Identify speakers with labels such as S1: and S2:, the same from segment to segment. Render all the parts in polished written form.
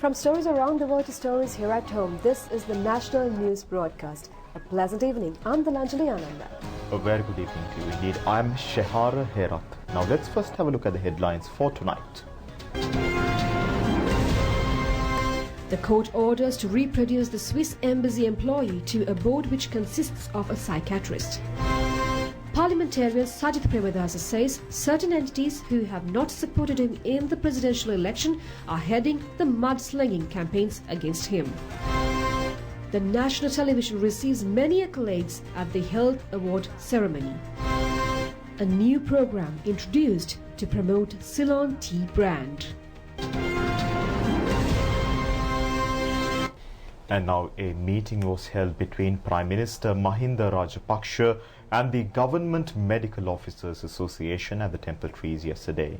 S1: From stories around the world to stories here at home, this is the National News Broadcast. A pleasant evening. I'm Delanjali Ananda.
S2: A very good evening to you indeed. I'm Shehara Herat. Now let's first have a look at the headlines for tonight.
S1: The court orders to reproduce the Swiss embassy employee to a board which consists of a psychiatrist. Parliamentarian Sajid Premadasa says certain entities who have not supported him in the presidential election are heading the mudslinging campaigns against him. The national television receives many accolades at the Health Award ceremony. A new program introduced to promote Ceylon tea brand.
S2: And now a meeting was held between Prime Minister Mahinda Rajapaksa and the Government Medical Officers Association at the Temple Trees yesterday.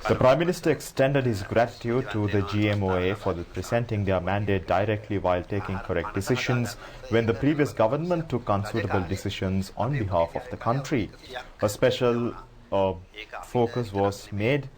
S2: The Prime Minister extended his gratitude to the GMOA for presenting their mandate directly while taking correct decisions when the previous government took unsuitable decisions on behalf of the country. A special focus was made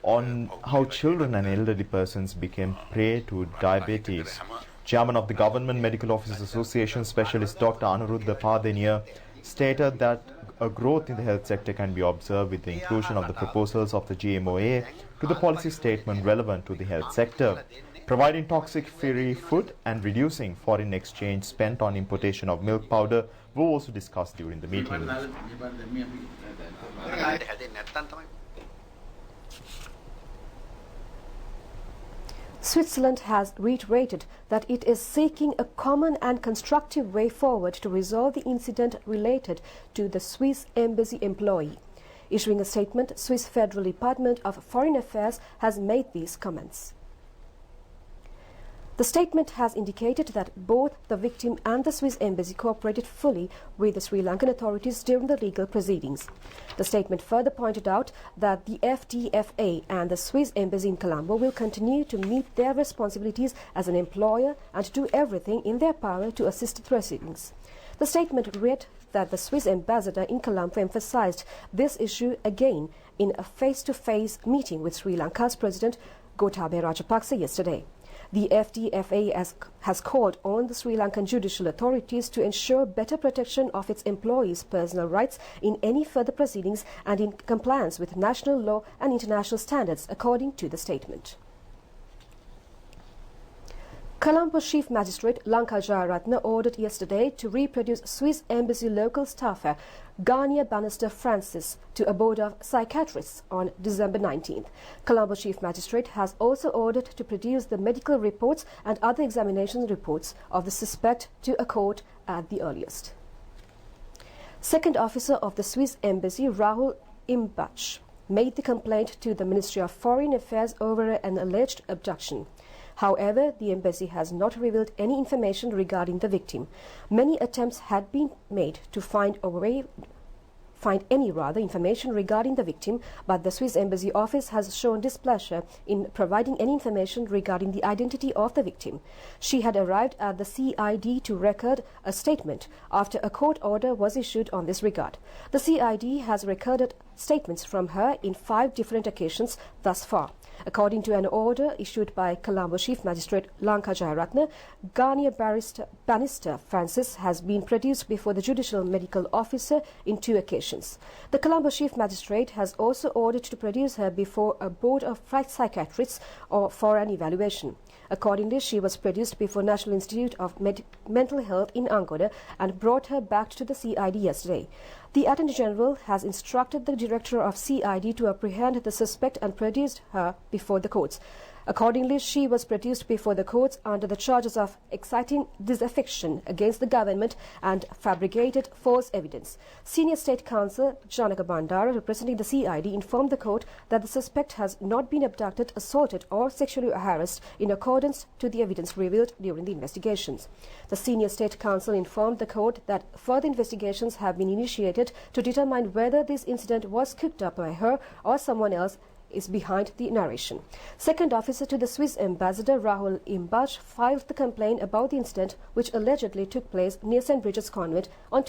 S2: on how children and elderly persons became prey to diabetes. Chairman of the Government Medical Officers Association, Specialist Dr. Anuruddha Padeniya, stated that a growth in the health sector can be observed with the inclusion of the proposals of the GMOA to the policy statement relevant to the health sector. Providing toxic-free food and reducing foreign exchange spent on importation of milk powder were also discussed during the meeting.
S1: Switzerland has reiterated that it is seeking a common and constructive way forward to resolve the incident related to the Swiss embassy employee. Issuing a statement, Swiss Federal Department of Foreign Affairs has made these comments. The statement has indicated that both the victim and the Swiss embassy cooperated fully with the Sri Lankan authorities during the legal proceedings. The statement further pointed out that the FDFA and the Swiss embassy in Colombo will continue to meet their responsibilities as an employer and do everything in their power to assist the proceedings. The statement read that the Swiss ambassador in Colombo emphasized this issue again in a face-to-face meeting with Sri Lanka's President Gotabaya Rajapaksa yesterday. The FDFA has called on the Sri Lankan judicial authorities to ensure better protection of its employees' personal rights in any further proceedings and in compliance with national law and international standards, according to the statement. Colombo Chief Magistrate Lanka Jayaratne ordered yesterday to reproduce Swiss Embassy local staffer Garnier Bannister Francis to a board of psychiatrists on December 19th. Colombo Chief Magistrate has also ordered to produce the medical reports and other examination reports of the suspect to a court at the earliest. Second officer of the Swiss Embassy, Rahul Imbach, made the complaint to the Ministry of Foreign Affairs over an alleged abduction. However, the embassy has not revealed any information regarding the victim. Many attempts had been made to find any information regarding the victim, but the Swiss Embassy office has shown displeasure in providing any information regarding the identity of the victim. She had arrived at the CID to record a statement after a court order was issued on this regard. The CID has recorded statements from her in 5 different occasions thus far. According to an order issued by Colombo Chief Magistrate Lanka Jayaratne, Garnier Bannister Francis has been produced before the Judicial Medical Officer in 2 occasions. The Colombo Chief Magistrate has also ordered to produce her before a board of psychiatrists for an evaluation. Accordingly, she was produced before National Institute of Mental Health in Angola and brought her back to the CID yesterday. The Attorney General has instructed the Director of CID to apprehend the suspect and produce her before the courts. Accordingly, she was produced before the courts under the charges of exciting disaffection against the government and fabricated false evidence. Senior State Counsel Janaka Bandara, representing the CID, informed the court that the suspect has not been abducted, assaulted or sexually harassed in accordance to the evidence revealed during the investigations. The Senior State Counsel informed the court that further investigations have been initiated to determine whether this incident was cooked up by her or someone else is behind the narration. Second officer to the Swiss ambassador Rahul Imbach filed the complaint about the incident which allegedly took place near St. Bridget's Convent on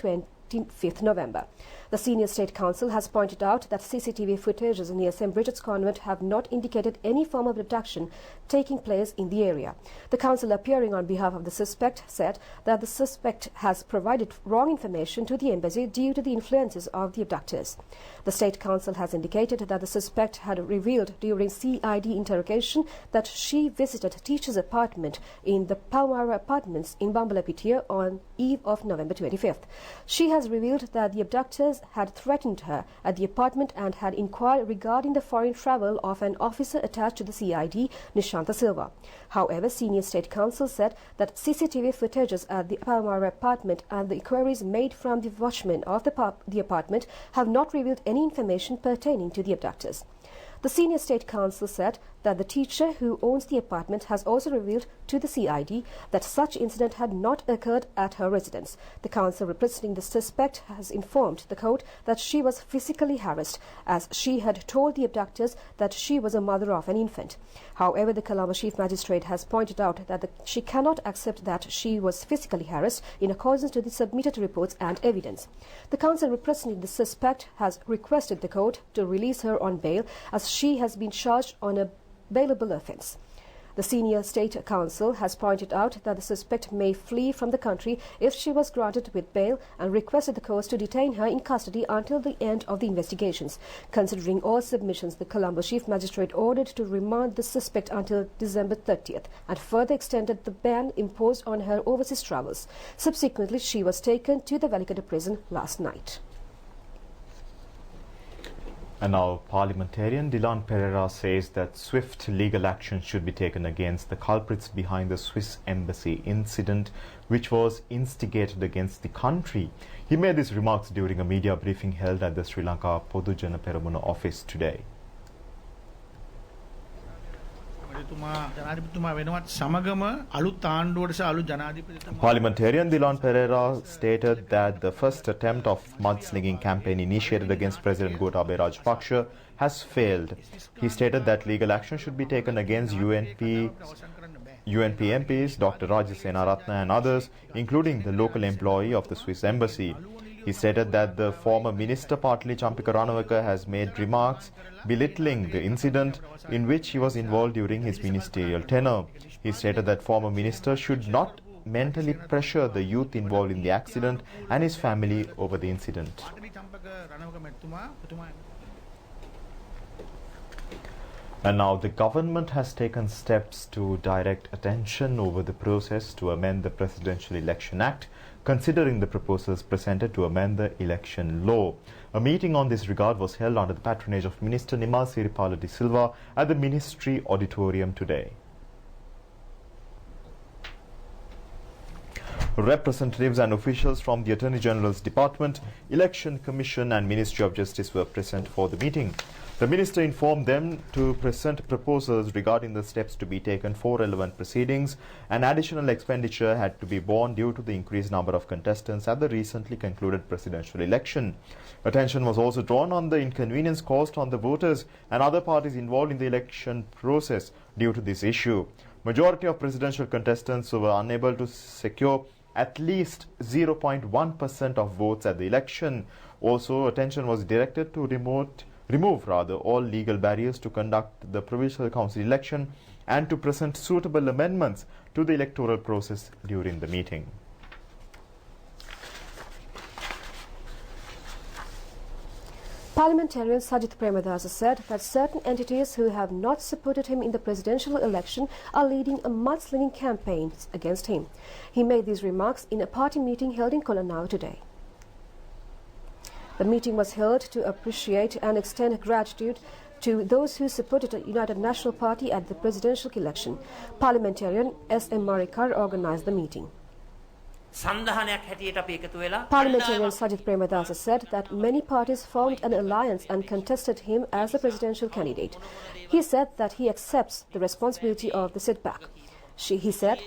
S1: 25th November. The senior state counsel has pointed out that CCTV footages near St. Bridget's Convent have not indicated any form of abduction taking place in the area. The counsel, appearing on behalf of the suspect, said that the suspect has provided wrong information to the embassy due to the influences of the abductors. The state counsel has indicated that the suspect had revealed during CID interrogation that she visited teacher's apartment in the Palmyra Apartments in Bambalapitia on eve of November 25th. She has revealed that the abductors had threatened her at the apartment and had inquired regarding the foreign travel of an officer attached to the CID, Nishanta Silva. However, senior state counsel said that CCTV footages at the Palmyra apartment and the inquiries made from the watchman of the apartment have not revealed any information pertaining to the abductors. The senior state counsel said that the teacher who owns the apartment has also revealed to the CID that such incident had not occurred at her residence. The counsel representing the suspect has informed the court that she was physically harassed, as she had told the abductors that she was a mother of an infant. However, the Colombo Chief Magistrate has pointed out that she cannot accept that she was physically harassed in accordance to the submitted reports and evidence. The counsel representing the suspect has requested the court to release her on bail, as she has been charged on a bailable offence. The senior state counsel has pointed out that the suspect may flee from the country if she was granted with bail, and requested the court to detain her in custody until the end of the investigations. Considering all submissions, the Colombo Chief Magistrate ordered to remand the suspect until December 30th and further extended the ban imposed on her overseas travels. Subsequently, she was taken to the Velikada prison last night.
S2: And now, parliamentarian Dilan Pereira says that swift legal action should be taken against the culprits behind the Swiss embassy incident, which was instigated against the country. He made these remarks during a media briefing held at the Sri Lanka Podujana Peramuna office today. Parliamentarian Dilan Pereira stated that the first attempt of mudslinging campaign initiated against President Gotabaya Rajapaksa has failed. He stated that legal action should be taken against UNP MPs, Dr. Raja Senaratne and others, including the local employee of the Swiss embassy. He stated that the former minister Patli Champika Ranawaka has made remarks belittling the incident in which he was involved during his ministerial tenure. He stated that former minister should not mentally pressure the youth involved in the accident and his family over the incident. And now the government has taken steps to direct attention over the process to amend the Presidential Election Act, considering the proposals presented to amend the election law. A meeting on this regard was held under the patronage of Minister Nimal Siripala de Silva at the Ministry Auditorium today. Representatives and officials from the Attorney General's Department, Election Commission and Ministry of Justice were present for the meeting. The minister informed them to present proposals regarding the steps to be taken for relevant proceedings, and additional expenditure had to be borne due to the increased number of contestants at the recently concluded presidential election. Attention was also drawn on the inconvenience caused on the voters and other parties involved in the election process due to this issue. Majority of presidential contestants were unable to secure at least 0.1% of votes at the election. Also, attention was directed to remove all legal barriers to conduct the Provincial Council election and to present suitable amendments to the electoral process during the meeting.
S1: Parliamentarian Sajith Premadasa said that certain entities who have not supported him in the presidential election are leading a mudslinging campaign against him. He made these remarks in a party meeting held in Colonau today. The meeting was held to appreciate and extend gratitude to those who supported the United National Party at the presidential election. Parliamentarian S.M. Marikar organized the meeting. Parliamentarian Sajith Premadasa said that many parties formed an alliance and contested him as the presidential candidate. He said that he accepts the responsibility of the setback. He said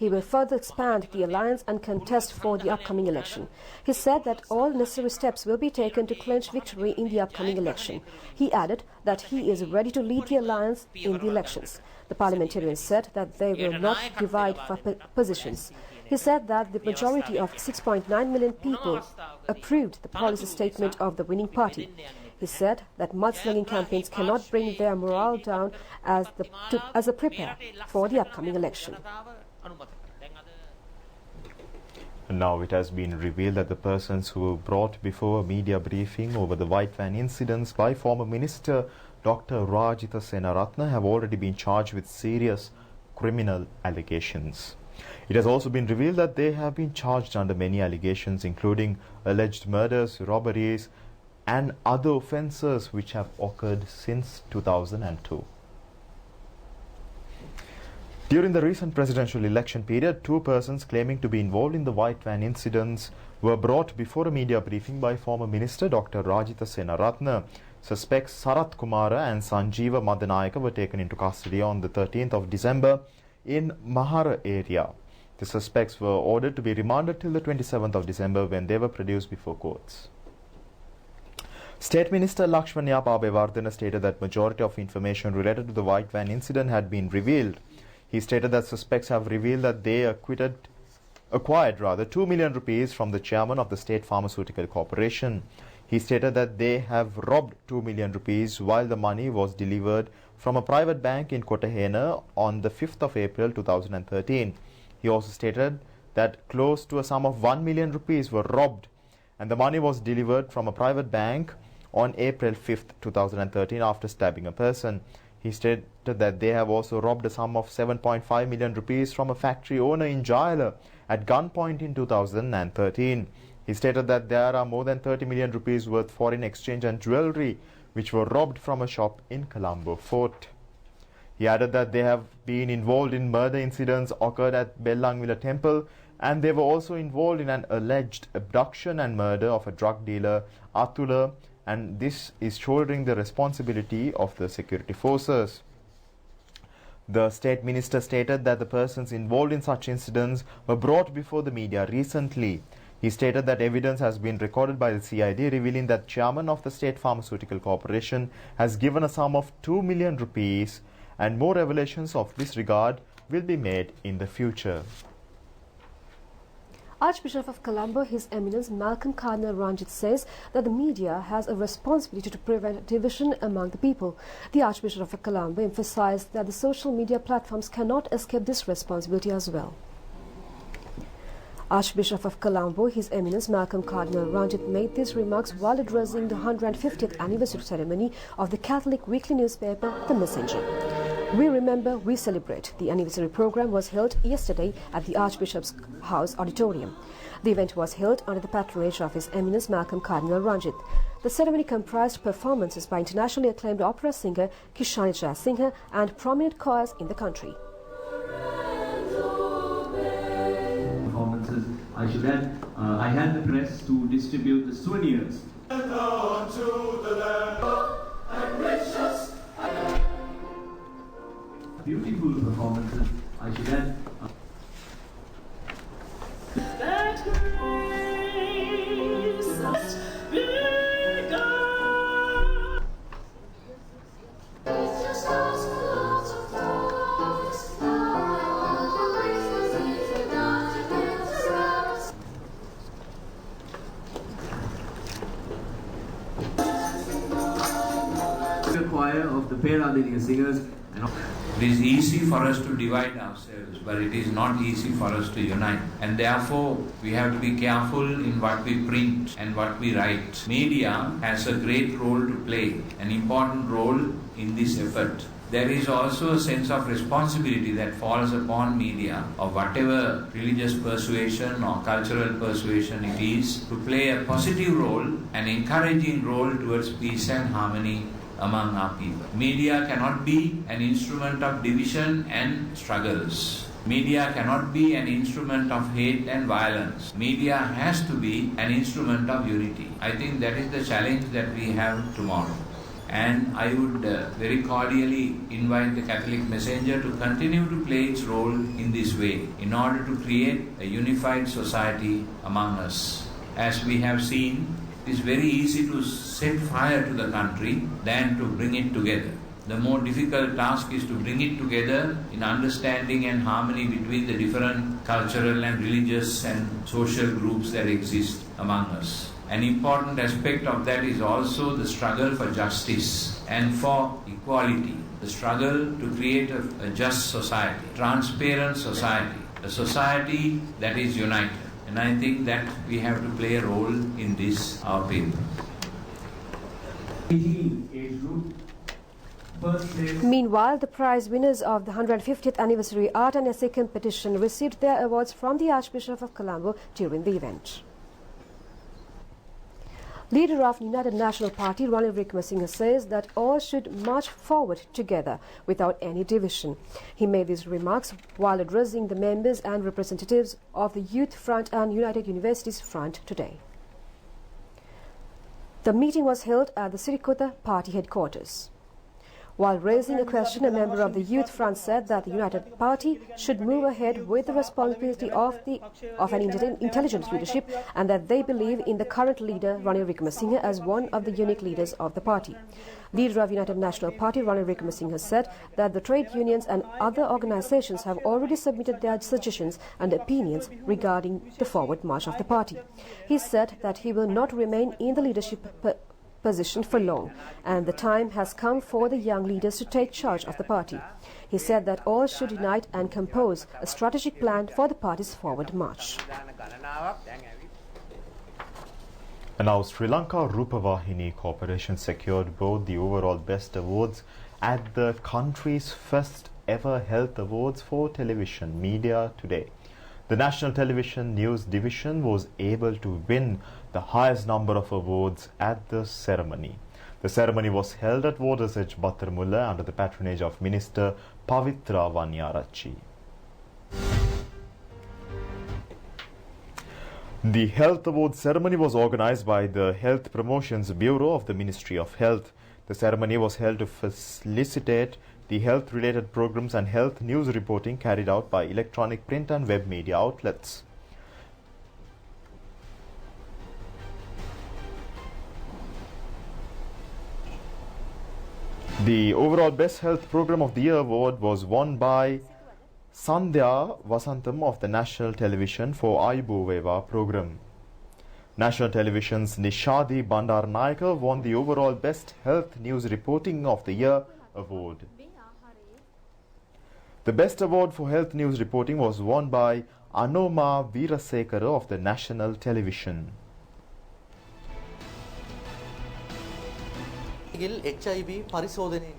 S1: he will further expand the alliance and contest for the upcoming election. He said that all necessary steps will be taken to clinch victory in the upcoming election. He added that he is ready to lead the alliance in the elections. The parliamentarian said that they will not divide for positions. He said that the majority of 6.9 million people approved the policy statement of the winning party. He said that mudslinging campaigns cannot bring their morale down as a prepare for the upcoming election.
S2: Now it has been revealed that the persons who were brought before a media briefing over the white van incidents by former Minister Dr. Rajitha Senaratne have already been charged with serious criminal allegations. It has also been revealed that they have been charged under many allegations, including alleged murders, robberies, and other offences which have occurred since 2002. During the recent presidential election period, 2 persons claiming to be involved in the white van incidents were brought before a media briefing by former Minister Dr. Rajitha Senaratne. Suspects Sarath Kumara and Sanjeeva Madanayaka were taken into custody on the 13th of December in Mahara area. The suspects were ordered to be remanded till the 27th of December when they were produced before courts. State Minister Lakshmanya Pabewardena stated that majority of information related to the white van incident had been revealed. He stated that suspects have revealed that they acquired 2 million rupees from the chairman of the State Pharmaceutical Corporation. He stated that they have robbed 2 million rupees while the money was delivered from a private bank in Kotahena on the 5th of April 2013. He also stated that close to a sum of 1 million rupees were robbed and the money was delivered from a private bank on April 5th, 2013 after stabbing a person. He stated that they have also robbed a sum of 7.5 million rupees from a factory owner in Jaila at gunpoint in 2013. He stated that there are more than 30 million rupees worth foreign exchange and jewellery which were robbed from a shop in Colombo Fort. He added that they have been involved in murder incidents occurred at Bellangvilla Temple, and they were also involved in an alleged abduction and murder of a drug dealer, Atula, and this is shouldering the responsibility of the security forces. The State Minister stated that the persons involved in such incidents were brought before the media recently. He stated that evidence has been recorded by the CID revealing that chairman of the State Pharmaceutical Corporation has given a sum of 2 million rupees, and more revelations of this regard will be made in the future.
S1: Archbishop of Colombo, His Eminence Malcolm Cardinal Ranjit, says that the media has a responsibility to prevent division among the people. The Archbishop of Colombo emphasized that the social media platforms cannot escape this responsibility as well. Archbishop of Colombo, His Eminence Malcolm Cardinal Ranjit, made these remarks while addressing the 150th anniversary ceremony of the Catholic weekly newspaper, The Messenger. We Remember, We Celebrate. The anniversary program was held yesterday at the Archbishop's House Auditorium. The event was held under the patronage of His Eminence Malcolm Cardinal Ranjit. The ceremony comprised performances by internationally acclaimed opera singer Kishani Jayasinghe and prominent choirs in the country.
S3: Performances, I should add, I had the press to distribute the souvenirs. Beautiful performances, I should add.
S4: That grace has begun. It's just us for lots of thoughts.
S3: The choir of the Peradeniya singers.
S5: It is easy for us to divide ourselves, but it is not easy for us to unite. And therefore, we have to be careful in what we print and what we write. Media has a great role to play, an important role in this effort. There is also a sense of responsibility that falls upon media, of whatever religious persuasion or cultural persuasion it is, to play a positive role, an encouraging role towards peace and harmony among our people. Media cannot be an instrument of division and struggles. Media cannot be an instrument of hate and violence. Media has to be an instrument of unity. I think that is the challenge that we have tomorrow. And I would very cordially invite the Catholic Messenger to continue to play its role in this way in order to create a unified society among us. As we have seen, it is very easy to set fire to the country than to bring it together. The more difficult task is to bring it together in understanding and harmony between the different cultural and religious and social groups that exist among us. An important aspect of that is also the struggle for justice and for equality, the struggle to create a just society, transparent society, a society that is united. And I think that we have to play a role in this, our paper.
S1: Meanwhile, the prize winners of the 150th anniversary art and essay competition received their awards from the Archbishop of Colombo during the event. Leader of United National Party, Ranil Wickremesinghe, says that all should march forward together without any division. He made these remarks while addressing the members and representatives of the Youth Front and United Universities Front today. The meeting was held at the Sirikota party headquarters. While raising a question, a member of the Youth Front said that the United Party should move ahead with the responsibility of an intelligent leadership and that they believe in the current leader, Ranil Wickremesinghe, as one of the unique leaders of the party. Leader of United National Party, Ranil Wickremesinghe, said that the trade unions and other organizations have already submitted their suggestions and opinions regarding the forward march of the party. He said that he will not remain in the leadership position for long, and the time has come for the young leaders to take charge of the party. He said that all should unite and compose a strategic plan for the party's forward march.
S2: And now Sri Lanka Rupavahini Corporation secured both the overall best awards at the country's first ever health awards for television media today. The National Television News Division was able to win the highest number of awards at the ceremony. The ceremony was held at Waters Edge, Battaramulla under the patronage of Minister Pavitravani Arachi. The Health Awards ceremony was organized by the Health Promotions Bureau of the Ministry of Health. The ceremony was held to facilitate the health-related programs and health news reporting carried out by electronic, print and web media outlets. The overall Best Health Program of the Year award was won by Sandhya Vasantham of the National Television for Aibo Veva program. National Television's Nishadi Bandaranaike won the overall Best Health News Reporting of the Year award. The best award for health news reporting was won by Anoma Veerasekara of the National Television.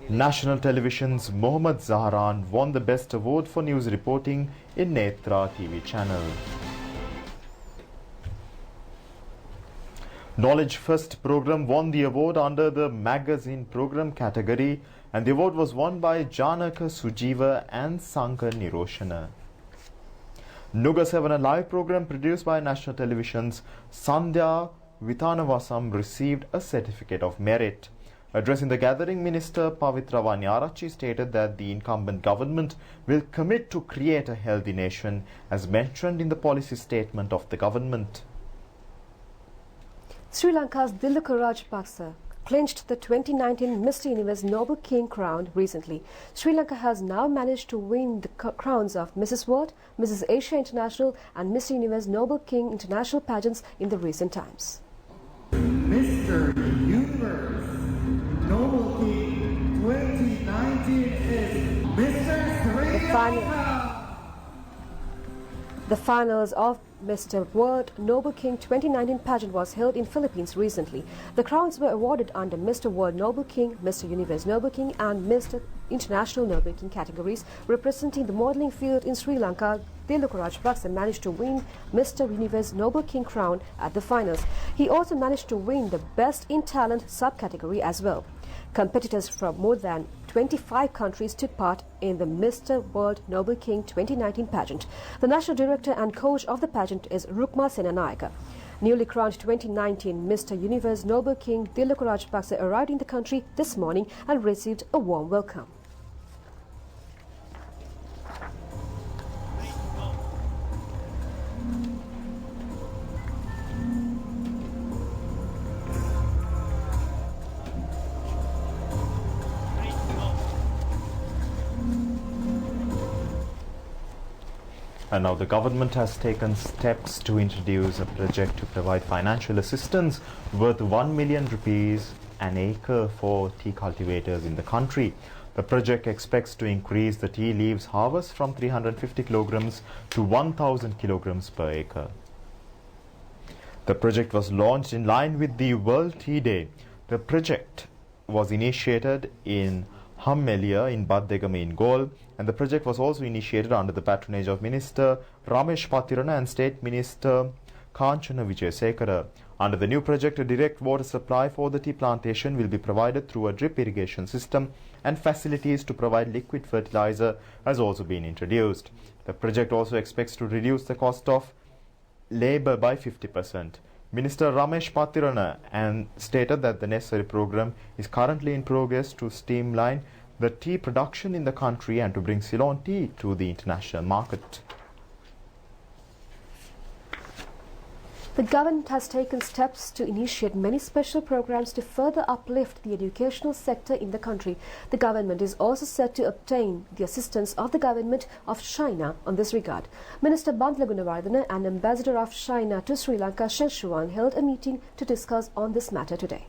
S2: National Television's Mohammad Zahran won the best award for news reporting in Netra TV channel. Knowledge First program won the award under the magazine program category, and the award was won by Janaka Sujiva and Sankar Niroshana. Nuga 7 live program produced by National Television's Sandhya Vithanavasam received a certificate of merit. Addressing the gathering, Minister Pavitravani Arachi stated that the incumbent government will commit to create a healthy nation as mentioned in the policy statement of the government.
S1: Sri Lanka's Dilukha Rajapaksa clinched the 2019 Mr. Universe Noble King crown recently. Sri Lanka has now managed to win the crowns of Mrs. World, Mrs. Asia International and Mr. Universe Noble King International pageants in the recent times.
S6: Mr. Universe Noble King 2019 is Mr. Sri Lanka.
S1: The finals of Mr. World Noble King 2019 pageant was held in Philippines recently. The crowns were awarded under Mr. World Noble King, Mr. Universe Noble King and Mr. International Noble King categories. Representing the modelling field in Sri Lanka, Dilukha Rajapaksa managed to win Mr. Universe Noble King crown at the finals. He also managed to win the Best in Talent subcategory as well. Competitors from more than 25 countries took part in the Mr. World Noble King 2019 pageant. The national director and coach of the pageant is Rukma Senanayaka. Newly crowned 2019 Mr. Universe Noble King Tilaka Rajapaksa arrived in the country this morning and received a warm welcome.
S2: And now the government has taken steps to introduce a project to provide financial assistance worth 1 million rupees an acre for tea cultivators in the country. The project expects to increase the tea leaves harvest from 350 kilograms to 1,000 kilograms per acre. The project was launched in line with the World Tea Day. The project was initiated in Hammelia in Baddegama in Galle, and the project was also initiated under the patronage of Minister Ramesh Patirana and State Minister Kanchana Wijayasekara. Under the new project, a direct water supply for the tea plantation will be provided through a drip irrigation system, and facilities to provide liquid fertilizer has also been introduced. The project also expects to reduce the cost of labour by 50%. Minister Ramesh Patirana and stated that the necessary program is currently in progress to streamline the tea production in the country and to bring Ceylon tea to the international market.
S1: The government has taken steps to initiate many special programs to further uplift the educational sector in the country. The government is also set to obtain the assistance of the government of China on this regard. Minister Bandla Gunawardena and Ambassador of China to Sri Lanka, Shen Shuang, held a meeting to discuss on this matter today.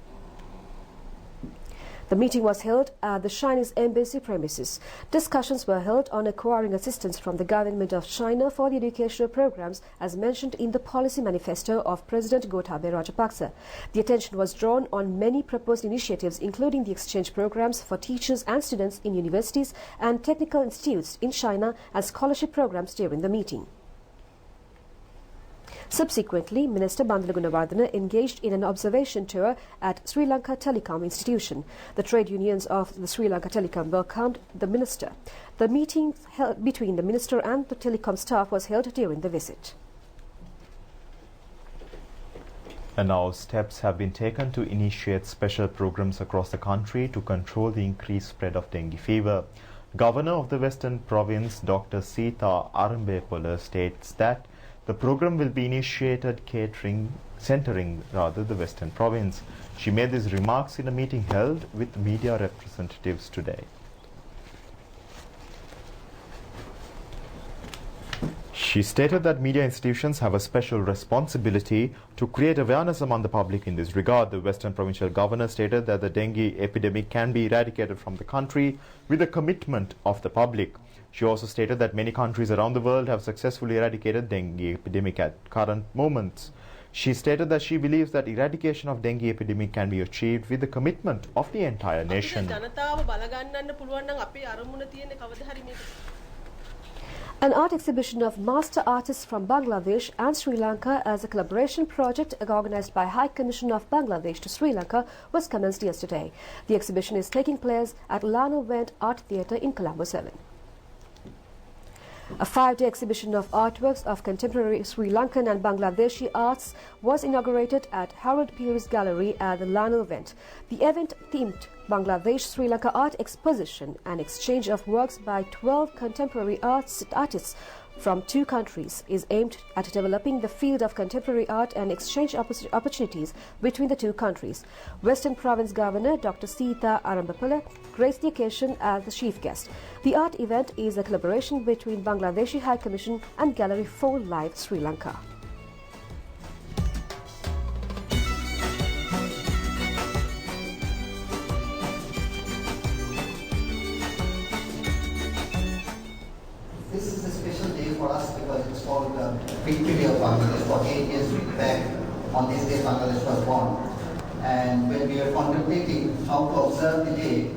S1: The meeting was held at the Chinese embassy premises. Discussions were held on acquiring assistance from the government of China for the educational programs as mentioned in the policy manifesto of President Gotabaya Rajapaksa. The attention was drawn on many proposed initiatives, including the exchange programs for teachers and students in universities and technical institutes in China and scholarship programs during the meeting. Subsequently, Minister Bandla Gunawardena engaged in an observation tour at Sri Lanka Telecom Institution. The trade unions of the Sri Lanka Telecom welcomed the minister. The meeting held between the minister and the telecom staff was held during the visit.
S2: And now steps have been taken to initiate special programs across the country to control the increased spread of dengue fever. Governor of the Western Province, Dr. Sita Arambepola, states that the program will be initiated centering the Western Province. She made these remarks in a meeting held with media representatives today. She stated that media institutions have a special responsibility to create awareness among the public in this regard. The Western Provincial Governor stated that the dengue epidemic can be eradicated from the country with the commitment of the public. She also stated that many countries around the world have successfully eradicated dengue epidemic at current moments. She stated that she believes that eradication of dengue epidemic can be achieved with the commitment of the entire nation.
S1: An art exhibition of master artists from Bangladesh and Sri Lanka as a collaboration project organized by High Commission of Bangladesh to Sri Lanka was commenced yesterday. The exhibition is taking place at Lano Vent Art Theatre in Colombo 7. A 5-day exhibition of artworks of contemporary Sri Lankan and Bangladeshi arts was inaugurated at Harold Pierce Gallery at the Lano Vent. The event themed Bangladesh-Sri Lanka Art Exposition, an exchange of works by 12 contemporary artists from 2 countries, is aimed at developing the field of contemporary art and exchange opportunities between the 2 countries. Western Province Governor Dr. Sita Arambepola graced the occasion as the chief guest. The art event is a collaboration between Bangladeshi High Commission and Gallery 4 Live Sri Lanka.
S7: This is a special day for us because it's called the Victory of Bangladesh. For 8 years back, on this day Bangladesh was born. And when we were contemplating how to observe the day,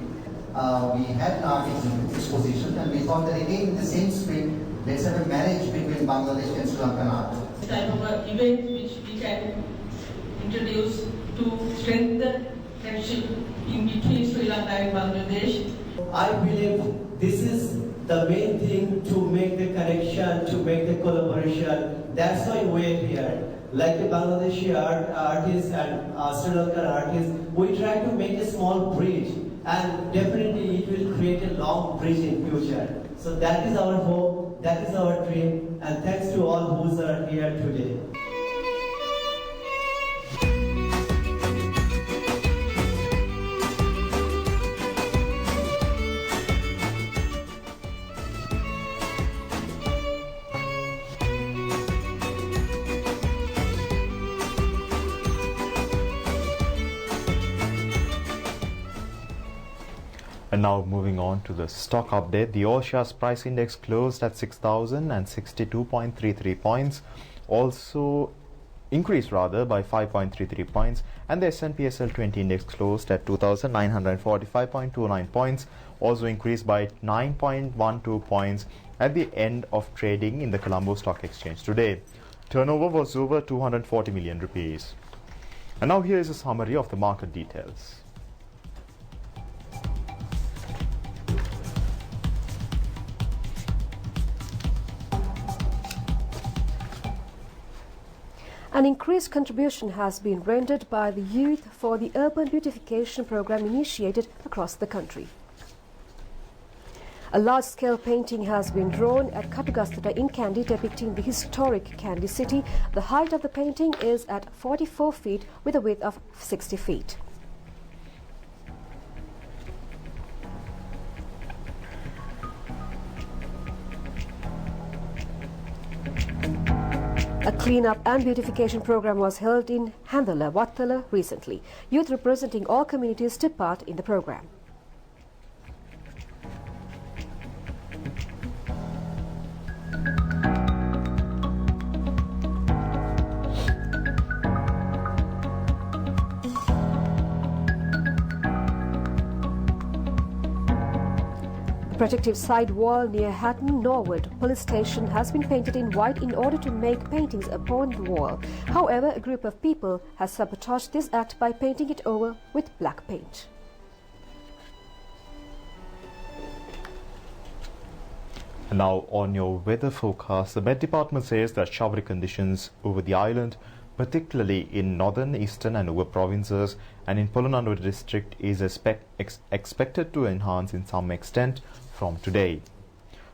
S7: we had an art exposition and we thought that again in the same spirit, let's have a marriage between Bangladesh and Sri Lankan art.
S8: This type of an event which we can introduce to strengthen the friendship in between Sri Lanka and Bangladesh.
S9: I believe this is the main thing to make the connection, to make the collaboration. That's why we're here. like the Bangladeshi artists and Sri Lankan artists, we try to make a small bridge, and definitely it will create a long bridge in future. So that is our hope, that is our dream, and thanks to all who are here today.
S2: And now moving on to the stock update. The All Shares Price Index closed at 6,062.33 points, also increased rather by 5.33 points, and the S&P SL20 index closed at 2,945.29 points, also increased by 9.12 points at the end of trading in the Colombo Stock Exchange today. Turnover was over 240 million rupees. And now here is a summary of the market details.
S1: An increased contribution has been rendered by the youth for the urban beautification program initiated across the country. A large-scale painting has been drawn at Katugastata in Kandy depicting the historic Kandy city. The height of the painting is at 44 feet with a width of 60 feet. A clean-up and beautification program was held in Handala, Wattala recently. Youth representing all communities took part in the program. Protective side wall near Hatton Norwood Police Station has been painted in white in order to make paintings upon the wall. However, a group of people has sabotaged this act by painting it over with black paint.
S2: Now on your weather forecast, the Met Department says that showery conditions over the island, particularly in northern, eastern and Uva provinces and in Polonnaruwa district, is expected to enhance in some extent from today.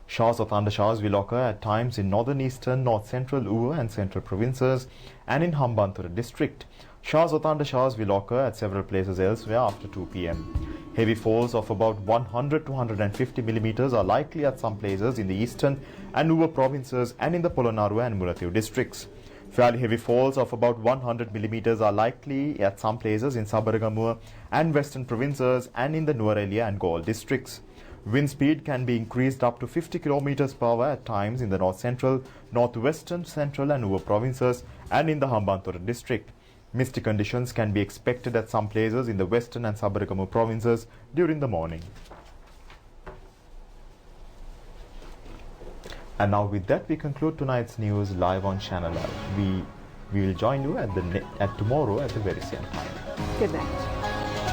S2: Showers or thundershowers will occur at times in northern, eastern, north central Uva and central provinces and in Hambantota district. Showers or thundershowers will occur at several places elsewhere after 2 p.m. Heavy falls of about 100 to 150 millimeters are likely at some places in the eastern and Uva provinces and in the Polonnaruwa and Mullaitivu districts. Fairly heavy falls of about 100 millimeters are likely at some places in Sabaragamuwa and western provinces and in the Nuwara and Galle districts. Wind speed can be increased up to 50 kilometers per hour at times in the north central, northwestern, central and Uva provinces and in the Hambantota district. Misty conditions can be expected at some places in the western and Sabaragamuwa provinces during the morning. And now with that we conclude tonight's news live on Channel Live. We will join you at tomorrow at the very same time.
S1: Good night.